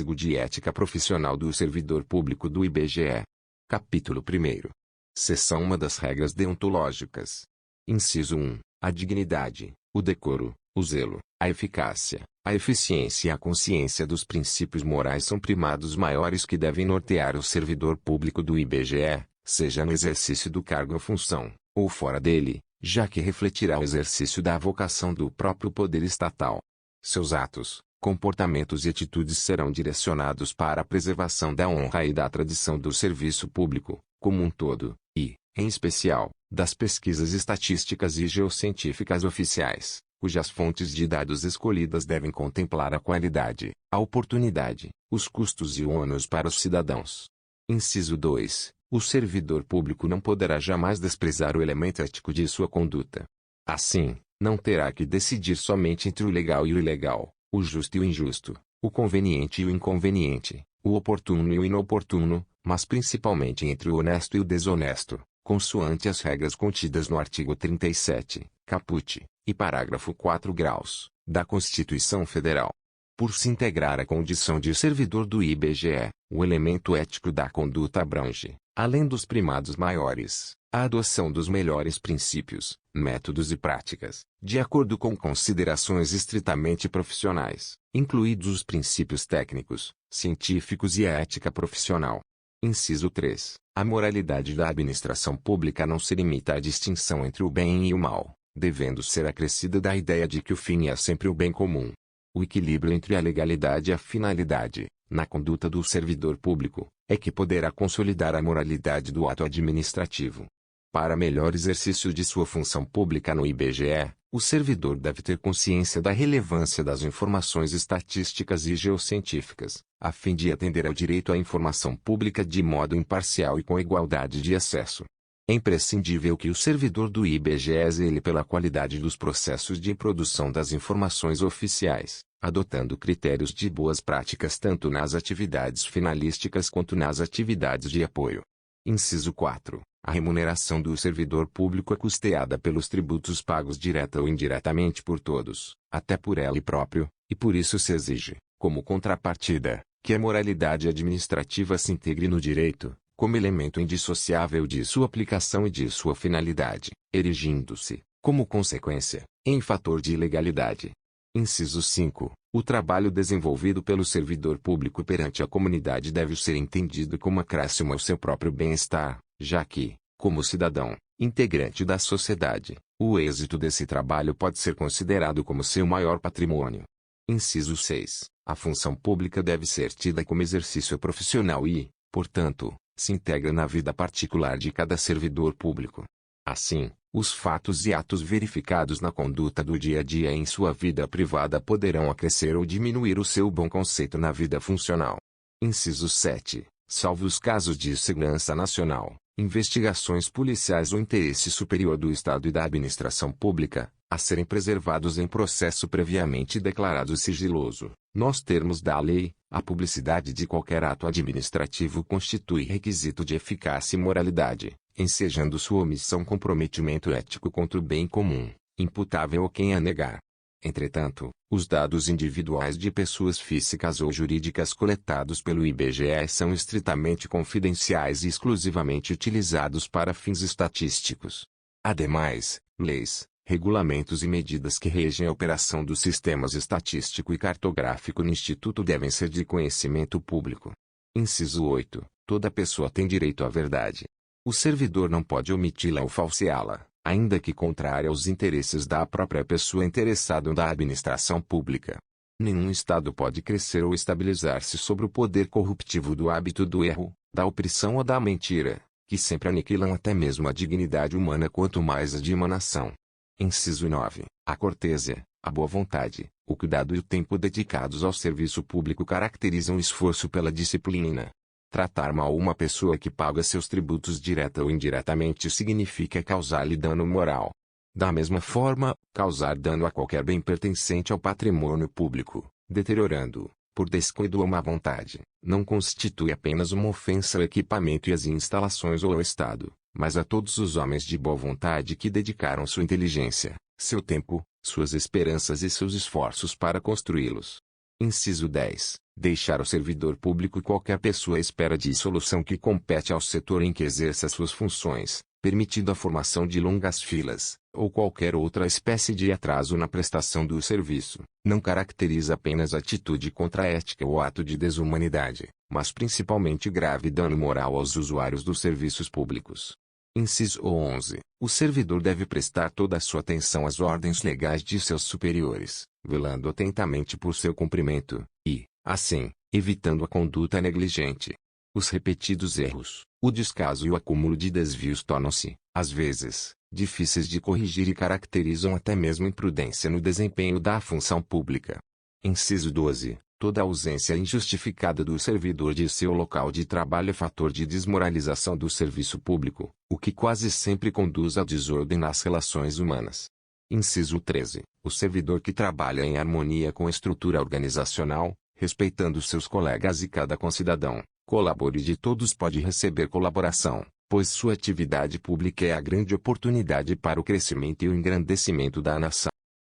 Código de Ética Profissional do Servidor Público do IBGE. Capítulo 1º. Seção 1 das regras deontológicas. Inciso 1. A dignidade, o decoro, o zelo, a eficácia, a eficiência e a consciência dos princípios morais são primados maiores que devem nortear o servidor público do IBGE, seja no exercício do cargo ou função, ou fora dele, já que refletirá o exercício da vocação do próprio poder estatal. Seus atos, comportamentos e atitudes serão direcionados para a preservação da honra e da tradição do serviço público, como um todo, e, em especial, das pesquisas estatísticas e geocientíficas oficiais, cujas fontes de dados escolhidas devem contemplar a qualidade, a oportunidade, os custos e o ônus para os cidadãos. Inciso 2. O servidor público não poderá jamais desprezar o elemento ético de sua conduta. Assim, não terá que decidir somente entre o legal e o ilegal, o justo e o injusto, o conveniente e o inconveniente, o oportuno e o inoportuno, mas principalmente entre o honesto e o desonesto, consoante as regras contidas no artigo 37, caput, e parágrafo 4 graus, da Constituição Federal. Por se integrar à condição de servidor do IBGE, o elemento ético da conduta abrange, além dos primados maiores, a adoção dos melhores princípios, métodos e práticas, de acordo com considerações estritamente profissionais, incluídos os princípios técnicos, científicos e a ética profissional. Inciso 3. A moralidade da administração pública não se limita à distinção entre o bem e o mal, devendo ser acrescida da ideia de que o fim é sempre o bem comum. O equilíbrio entre a legalidade e a finalidade, na conduta do servidor público, é que poderá consolidar a moralidade do ato administrativo. Para melhor exercício de sua função pública no IBGE, o servidor deve ter consciência da relevância das informações estatísticas e geocientíficas, a fim de atender ao direito à informação pública de modo imparcial e com igualdade de acesso. É imprescindível que o servidor do IBGE zele pela qualidade dos processos de produção das informações oficiais, adotando critérios de boas práticas tanto nas atividades finalísticas quanto nas atividades de apoio. Inciso 4. A remuneração do servidor público é custeada pelos tributos pagos direta ou indiretamente por todos, até por ele próprio, e por isso se exige, como contrapartida, que a moralidade administrativa se integre no direito, como elemento indissociável de sua aplicação e de sua finalidade, erigindo-se, como consequência, em fator de ilegalidade. Inciso 5. O trabalho desenvolvido pelo servidor público perante a comunidade deve ser entendido como acréscimo ao seu próprio bem-estar, já que, como cidadão, integrante da sociedade, o êxito desse trabalho pode ser considerado como seu maior patrimônio. Inciso 6. A função pública deve ser tida como exercício profissional e, portanto, se integra na vida particular de cada servidor público. Assim, os fatos e atos verificados na conduta do dia a dia em sua vida privada poderão acrescer ou diminuir o seu bom conceito na vida funcional. Inciso 7. Salvo os casos de segurança nacional, investigações policiais ou interesse superior do Estado e da administração pública, a serem preservados em processo previamente declarado sigiloso, nos termos da lei, a publicidade de qualquer ato administrativo constitui requisito de eficácia e moralidade, ensejando sua omissão comprometimento ético contra o bem comum, imputável a quem a negar. Entretanto, os dados individuais de pessoas físicas ou jurídicas coletados pelo IBGE são estritamente confidenciais e exclusivamente utilizados para fins estatísticos. Ademais, leis, regulamentos e medidas que regem a operação dos sistemas estatístico e cartográfico no Instituto devem ser de conhecimento público. Inciso 8. Toda pessoa tem direito à verdade. O servidor não pode omiti-la ou falseá-la, ainda que contrária aos interesses da própria pessoa interessada ou da administração pública. Nenhum Estado pode crescer ou estabilizar-se sobre o poder corruptivo do hábito do erro, da opressão ou da mentira, que sempre aniquilam até mesmo a dignidade humana quanto mais a de uma nação. Inciso 9. A cortesia, a boa vontade, o cuidado e o tempo dedicados ao serviço público caracterizam o esforço pela disciplina. Tratar mal uma pessoa que paga seus tributos direta ou indiretamente significa causar-lhe dano moral. Da mesma forma, causar dano a qualquer bem pertencente ao patrimônio público, deteriorando-o, por descuido ou má vontade, não constitui apenas uma ofensa ao equipamento e às instalações ou ao Estado, mas a todos os homens de boa vontade que dedicaram sua inteligência, seu tempo, suas esperanças e seus esforços para construí-los. Inciso 10. Deixar o servidor público qualquer pessoa à espera de solução que compete ao setor em que exerça suas funções, permitindo a formação de longas filas, ou qualquer outra espécie de atraso na prestação do serviço, não caracteriza apenas atitude contra a ética ou ato de desumanidade, mas principalmente grave dano moral aos usuários dos serviços públicos. Inciso 11. O servidor deve prestar toda a sua atenção às ordens legais de seus superiores, velando atentamente por seu cumprimento, e, assim, evitando a conduta negligente. Os repetidos erros, o descaso e o acúmulo de desvios tornam-se, às vezes, difíceis de corrigir e caracterizam até mesmo imprudência no desempenho da função pública. Inciso 12. Toda ausência injustificada do servidor de seu local de trabalho é fator de desmoralização do serviço público, o que quase sempre conduz à desordem nas relações humanas. Inciso 13. O servidor que trabalha em harmonia com a estrutura organizacional, respeitando seus colegas e cada concidadão, colabore de todos pode receber colaboração, pois sua atividade pública é a grande oportunidade para o crescimento e o engrandecimento da nação.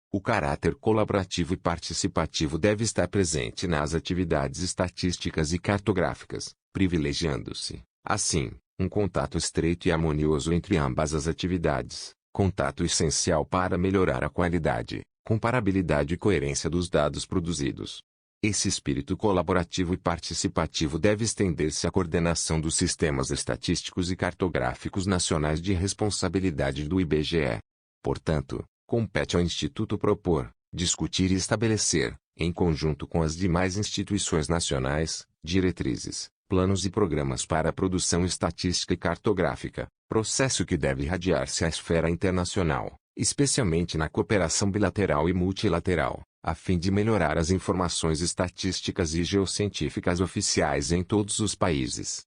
O caráter colaborativo e participativo deve estar presente nas atividades estatísticas e cartográficas, privilegiando-se, assim, um contato estreito e harmonioso entre ambas as atividades, contato essencial para melhorar a qualidade, comparabilidade e coerência dos dados produzidos. Esse espírito colaborativo e participativo deve estender-se à coordenação dos sistemas estatísticos e cartográficos nacionais de responsabilidade do IBGE. Portanto, compete ao Instituto propor, discutir e estabelecer, em conjunto com as demais instituições nacionais, diretrizes, planos e programas para a produção estatística e cartográfica, processo que deve irradiar-se à esfera internacional, especialmente na cooperação bilateral e multilateral, a fim de melhorar as informações estatísticas e geocientíficas oficiais em todos os países.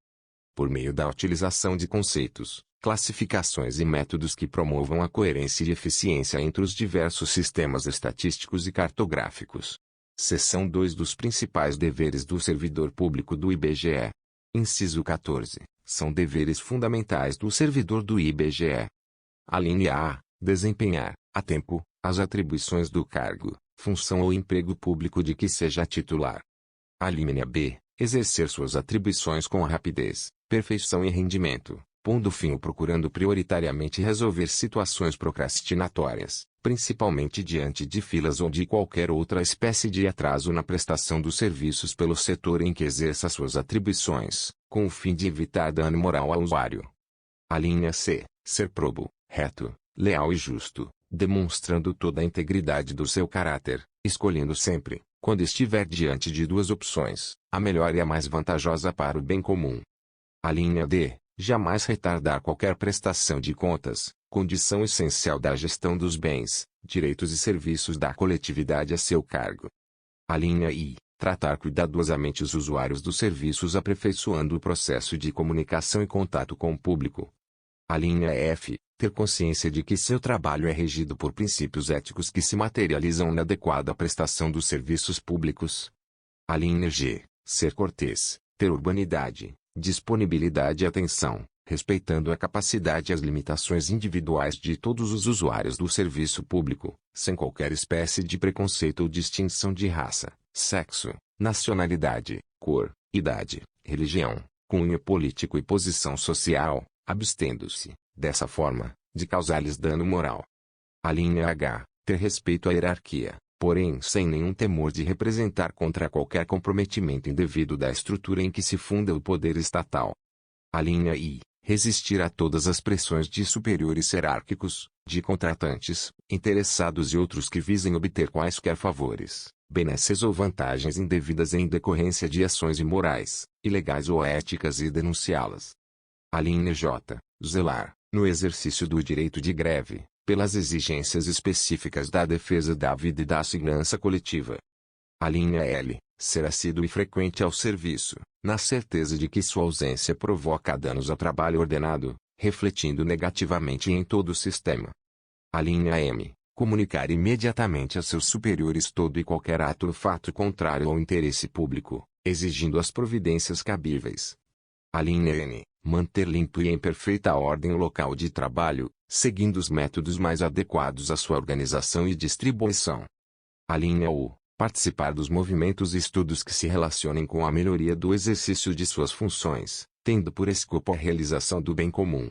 Por meio da utilização de conceitos, classificações e métodos que promovam a coerência e eficiência entre os diversos sistemas estatísticos e cartográficos. Seção 2 dos principais deveres do servidor público do IBGE. Inciso 14. São deveres fundamentais do servidor do IBGE. Alínea A. Desempenhar, a tempo, as atribuições do cargo, função ou emprego público de que seja titular. Alínea B. Exercer suas atribuições com rapidez, perfeição e rendimento, pondo fim ou procurando prioritariamente resolver situações procrastinatórias, principalmente diante de filas ou de qualquer outra espécie de atraso na prestação dos serviços pelo setor em que exerça suas atribuições, com o fim de evitar dano moral ao usuário. Alínea C. Ser probo, reto, leal e justo, demonstrando toda a integridade do seu caráter, escolhendo sempre, quando estiver diante de duas opções, a melhor e a mais vantajosa para o bem comum. Alínea D. Jamais retardar qualquer prestação de contas, condição essencial da gestão dos bens, direitos e serviços da coletividade a seu cargo. Alínea I. Tratar cuidadosamente os usuários dos serviços aperfeiçoando o processo de comunicação e contato com o público. Alínea F. Ter consciência de que seu trabalho é regido por princípios éticos que se materializam na adequada prestação dos serviços públicos. Alínea G. Ser cortês, ter urbanidade, disponibilidade e atenção, respeitando a capacidade e as limitações individuais de todos os usuários do serviço público, sem qualquer espécie de preconceito ou distinção de raça, sexo, nacionalidade, cor, idade, religião, cunho político e posição social, abstendo-se, dessa forma, de causar-lhes dano moral. Alínea H. Ter respeito à hierarquia, porém sem nenhum temor de representar contra qualquer comprometimento indevido da estrutura em que se funda o poder estatal. Alínea I. Resistir a todas as pressões de superiores hierárquicos, de contratantes, interessados e outros que visem obter quaisquer favores, benesses ou vantagens indevidas em decorrência de ações imorais, ilegais ou éticas e denunciá-las. Alínea J. Zelar, no exercício do direito de greve, pelas exigências específicas da defesa da vida e da segurança coletiva. Alínea L. Ser assíduo e frequente ao serviço, na certeza de que sua ausência provoca danos ao trabalho ordenado, refletindo negativamente em todo o sistema. Alínea M. Comunicar imediatamente a seus superiores todo e qualquer ato ou fato contrário ao interesse público, exigindo as providências cabíveis. Alínea N. Manter limpo e em perfeita ordem o local de trabalho, seguindo os métodos mais adequados à sua organização e distribuição. Alínea U. Participar dos movimentos e estudos que se relacionem com a melhoria do exercício de suas funções, tendo por escopo a realização do bem comum.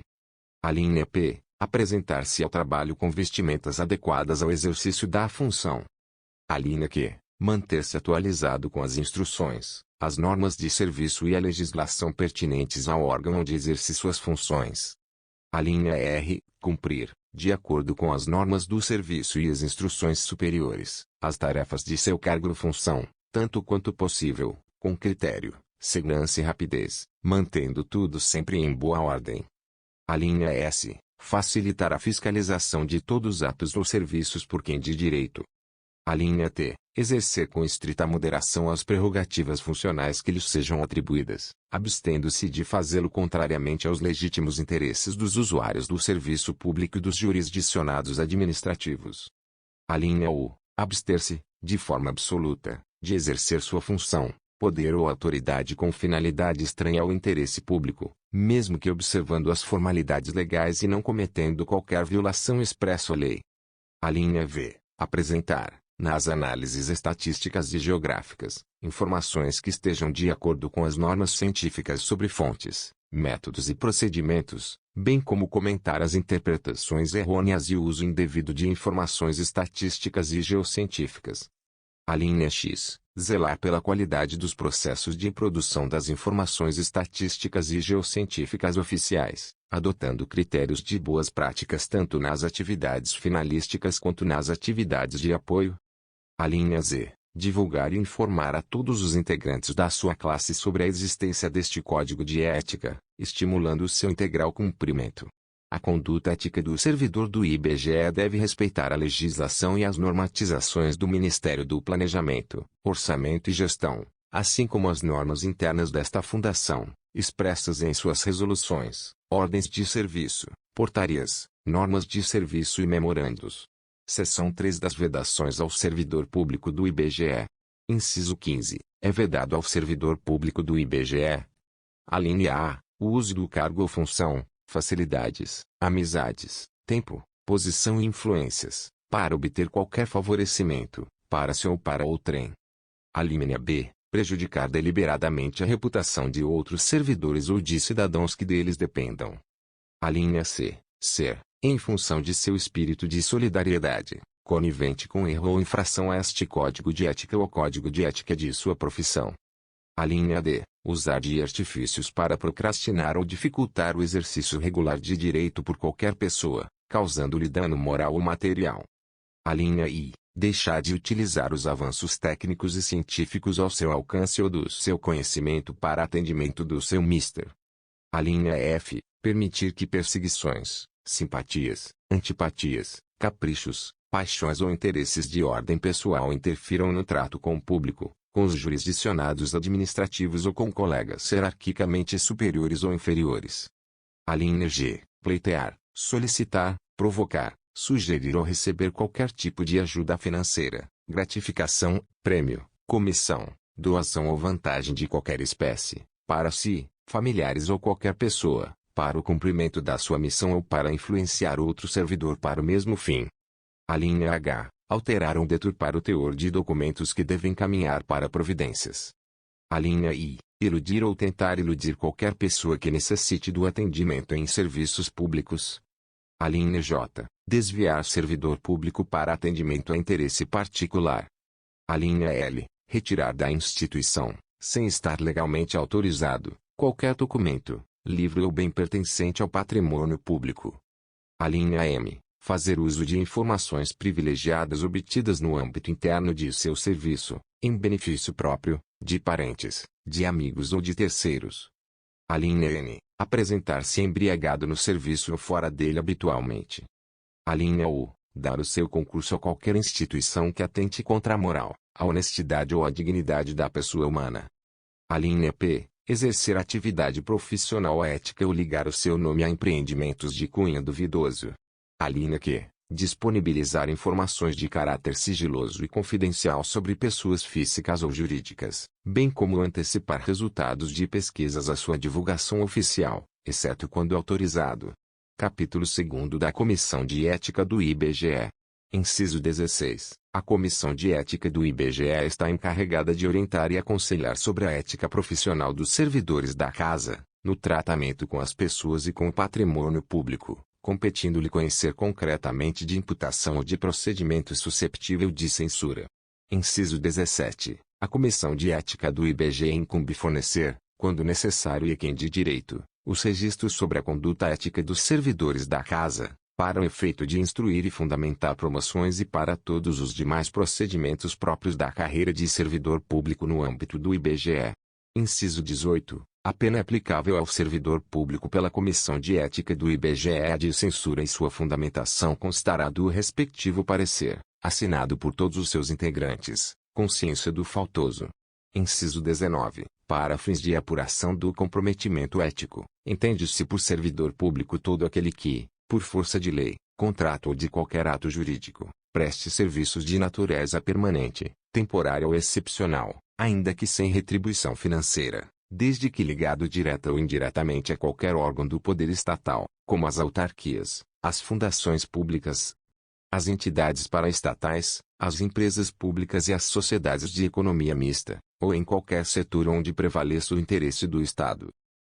A linha P. Apresentar-se ao trabalho com vestimentas adequadas ao exercício da função. A linha Q. Manter-se atualizado com as instruções, as normas de serviço e a legislação pertinentes ao órgão onde exerce suas funções. A linha R. Cumprir, de acordo com as normas do serviço e as instruções superiores, as tarefas de seu cargo ou função, tanto quanto possível, com critério, segurança e rapidez, mantendo tudo sempre em boa ordem. A linha S. Facilitar a fiscalização de todos os atos ou serviços por quem de direito. A linha T. Exercer com estrita moderação as prerrogativas funcionais que lhes sejam atribuídas, abstendo-se de fazê-lo contrariamente aos legítimos interesses dos usuários do serviço público e dos jurisdicionados administrativos. A linha U. Abster-se, de forma absoluta, de exercer sua função, poder ou autoridade com finalidade estranha ao interesse público, mesmo que observando as formalidades legais e não cometendo qualquer violação expressa à lei. A linha V. Apresentar, nas análises estatísticas e geográficas, informações que estejam de acordo com as normas científicas sobre fontes, métodos e procedimentos, bem como comentar as interpretações errôneas e o uso indevido de informações estatísticas e geocientíficas. A linha X. Zelar pela qualidade dos processos de produção das informações estatísticas e geocientíficas oficiais, adotando critérios de boas práticas tanto nas atividades finalísticas quanto nas atividades de apoio. A linha Z. Divulgar e informar a todos os integrantes da sua classe sobre a existência deste código de ética, estimulando o seu integral cumprimento. A conduta ética do servidor do IBGE deve respeitar a legislação e as normatizações do Ministério do Planejamento, Orçamento e Gestão, assim como as normas internas desta fundação, expressas em suas resoluções, ordens de serviço, portarias, normas de serviço e memorandos. Seção 3 das vedações ao servidor público do IBGE. Inciso 15. É vedado ao servidor público do IBGE. A linha A. O uso do cargo ou função, facilidades, amizades, tempo, posição e influências, para obter qualquer favorecimento, para si ou para outrem. A linha B. Prejudicar deliberadamente a reputação de outros servidores ou de cidadãos que deles dependam. A linha C. Ser, em função de seu espírito de solidariedade, conivente com erro ou infração a este código de ética ou código de ética de sua profissão. A linha D. Usar de artifícios para procrastinar ou dificultar o exercício regular de direito por qualquer pessoa, causando-lhe dano moral ou material. A linha I. Deixar de utilizar os avanços técnicos e científicos ao seu alcance ou do seu conhecimento para atendimento do seu mister. A linha F. Permitir que perseguições, simpatias, antipatias, caprichos, paixões ou interesses de ordem pessoal interfiram no trato com o público, com os jurisdicionados administrativos ou com colegas hierarquicamente superiores ou inferiores. A linha G. Pleitear, solicitar, provocar, sugerir ou receber qualquer tipo de ajuda financeira, gratificação, prêmio, comissão, doação ou vantagem de qualquer espécie, para si, familiares ou qualquer pessoa, para o cumprimento da sua missão ou para influenciar outro servidor para o mesmo fim. A linha H. Alterar ou deturpar o teor de documentos que devem caminhar para providências. A linha I. Iludir ou tentar iludir qualquer pessoa que necessite do atendimento em serviços públicos. A linha J. Desviar servidor público para atendimento a interesse particular. A linha L. Retirar da instituição, sem estar legalmente autorizado, qualquer documento, livro ou bem pertencente ao patrimônio público. A linha M. Fazer uso de informações privilegiadas obtidas no âmbito interno de seu serviço, em benefício próprio, de parentes, de amigos ou de terceiros. A linha N. Apresentar-se embriagado no serviço ou fora dele habitualmente. A linha U. Dar o seu concurso a qualquer instituição que atente contra a moral, a honestidade ou a dignidade da pessoa humana. A linha P. Exercer atividade profissional ética ou ligar o seu nome a empreendimentos de cunho duvidoso. A linha Q. Disponibilizar informações de caráter sigiloso e confidencial sobre pessoas físicas ou jurídicas, bem como antecipar resultados de pesquisas à sua divulgação oficial, exceto quando autorizado. Capítulo 2 da Comissão de Ética do IBGE. Inciso 16. A Comissão de Ética do IBGE está encarregada de orientar e aconselhar sobre a ética profissional dos servidores da Casa, no tratamento com as pessoas e com o patrimônio público, competindo-lhe conhecer concretamente de imputação ou de procedimento susceptível de censura. Inciso 17. A Comissão de Ética do IBGE incumbe fornecer, quando necessário e quem de direito, os registros sobre a conduta ética dos servidores da Casa, para o efeito de instruir e fundamentar promoções e para todos os demais procedimentos próprios da carreira de servidor público no âmbito do IBGE. Inciso 18. A pena aplicável ao servidor público pela Comissão de Ética do IBGE é a de censura e sua fundamentação constará do respectivo parecer, assinado por todos os seus integrantes, com ciência do faltoso. Inciso 19. Para fins de apuração do comprometimento ético, entende-se por servidor público todo aquele que, por força de lei, contrato ou de qualquer ato jurídico, preste serviços de natureza permanente, temporária ou excepcional, ainda que sem retribuição financeira, desde que ligado direta ou indiretamente a qualquer órgão do poder estatal, como as autarquias, as fundações públicas, as entidades paraestatais, as empresas públicas e as sociedades de economia mista, ou em qualquer setor onde prevaleça o interesse do Estado,